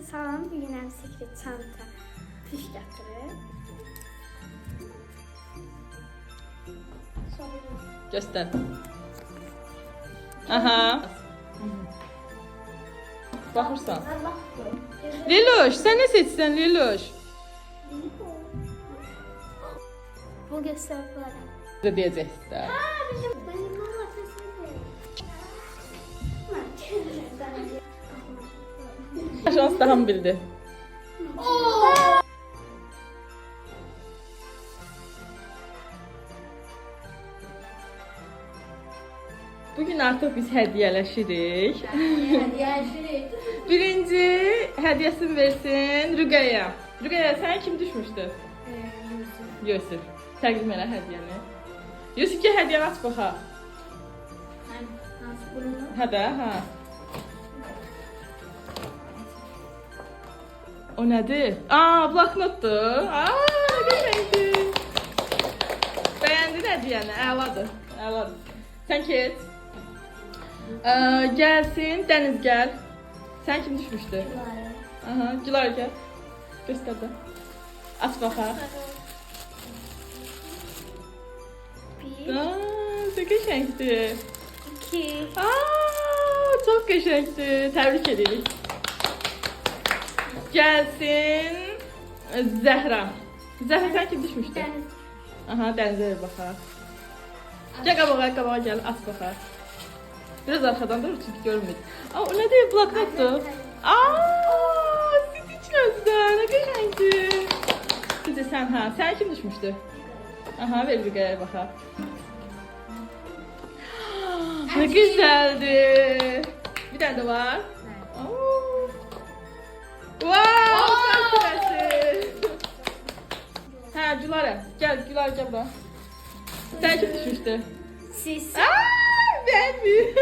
Salam bir gün sekret çanta piş gətirir. Göster. Aha. Baxırsan. Liloş, sen ne seçsən Liloş? Bu göstərib. Ne deyəcəksən də? Şans daha mı bildi? Bugün artık biz hediyeleşirik. Birinci hediyesini versin Rüqəyə. Rüqəyə, sen kim düşmüştü? Yusuf. Təqdim elə hediyeni. Yusuf ki hediyeni aç baxa. Hə də, hə. O nədir? Aa, bloknotdur. Aa, gözəldir. Bəyəndin hədiyəni, əladır. Əladır. Sən keç. Gəlsin, Dəniz gəl. Sən kim düşmüşdü? Aha, Gülar gəl. Göstər də. Aç baxaq. Aa, çok qəşəngdir. 2. Aa, çok qəşəngdir. Təbrik edirik. Gəlsin Zəhra. Zəhra sən kim düşmüşdü? Aha, Dənizə ver baxaq. Gəl qabağa gəl, aç baxaq. Biraz arxadan dur çünki görmür. Aa, o nə deyir? Bloknotdur. Aa, Stitch özdən, nə qəşəngdir. Sizcə sən hə, sən kim düşmüşdü? Aha, ver Rüqəyə baxaq. Ne güzeldi. Bir tane de var. Wow, süpersin. Ha, Gülara. Gel, Gülara gel buraya. Sen kim düşmüştü? Siz. Ben mi?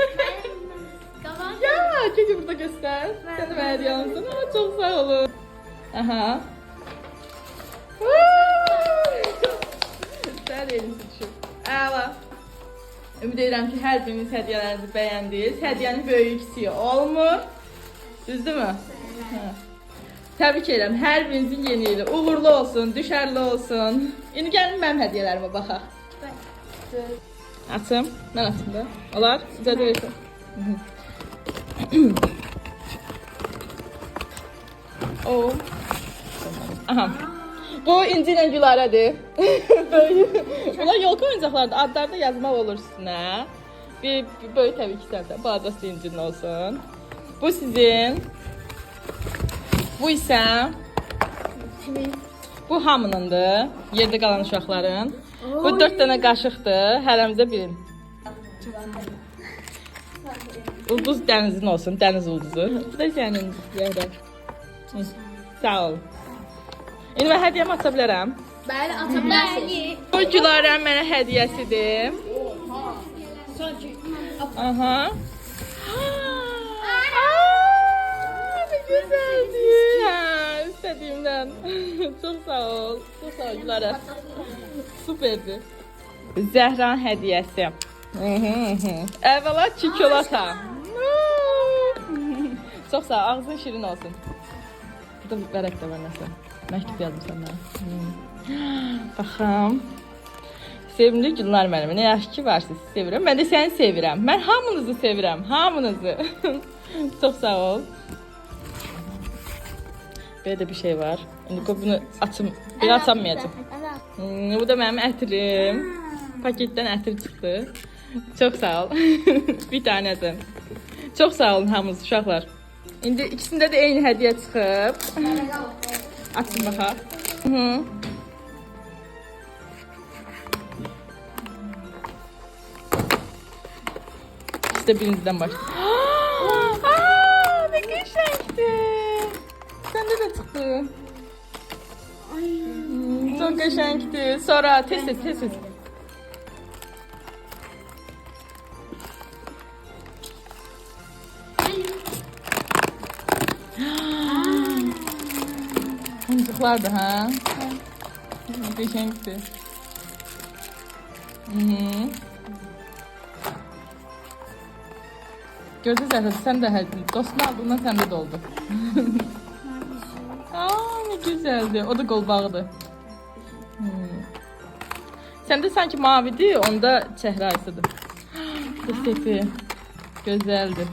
Kavan. Ya, çünkü burada göster. Sen de ben yansın ama çok sağ olun. Aha. Sen de elini düşün. Əla. Ümid edirəm ki, hər biriniz hədiyələrinizi bəyəndiniz. Hədiyənin böyüyü kiçiyi olmur. Düzdürmü? Hə. Təbrik edirəm. Hər birinizin yeni ili uğurlu olsun, düşərli olsun. İndi gəlin mənim hədiyələrimə baxaq. Açım. Mən açım da. Olar? İcazə versin. O. Aha. Bu İnci ilə Gülarədir. Bunlar yolka oyuncaqlardır. Adlarda yazmaq olur üstünə. Bir böyük təbii ki səndə. Balacası İnci'nin olsun. Bu sizin. Bu isə bu hamınındır. Yerdə qalan uşaqların. Bu 4 dənə qaşıqdır. Hərəmizə birin. Ulduz Dənizin olsun. Dəniz ulduzu. Bu da sənin. Sağ ol. İndi mən hədiyyəmi aça bilərəm. Bəli, ata bilərsiniz. Bu Gülarənin mənə hədiyyəsidir. Aha. Ne güzeldir. Ha, istədiyimdən. Çok sağ ol. Çok sağ ol Gülarə. Süperdir. Zəhran hədiyyəsi. Əvvəla çikolata. Çok sağ ol. Ağzın şirin olsun. Burada vərək də var nəsə. Məktub yazdım sənə. Baxım. Sevimli Gülnar mənim. Nə yaxşı ki varsınız. Sizi sevirəm. Mən də səni sevirəm. Mən hamınızı sevirəm. Hamınızı. Çox sağ ol. Belə də bir şey var. İndi bunu açım. Belə açamayacağım. Bu da mənim ətirim. Paketdən ətir çıxdı. Çox sağ ol. Bir tanədir. Çox sağ olun hamınız uşaqlar. İndi ikisində də eyni hədiyyə çıxıb. Açın baxaq. İşte birinizdən başlayalım. Aa, ne qəşəngdir. Səndə də çıxdı. Çok qəşəngdir. Sonra tez. Oyuncaqlar da ha? Qəşəngdir. Gördünüz Zəhra, sən də dostun aldığından səndə də oldu. Çok güzeldi. O da qolbağıdır. Səndə sanki mavidir, onda çəhrayısıdır. Bu sepi. Gözəldir.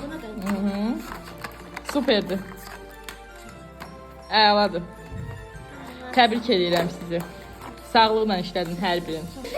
Buna da. Superdir. Əladır. Təbrik edirəm sizi. Sağlıqla işlədin hər birini.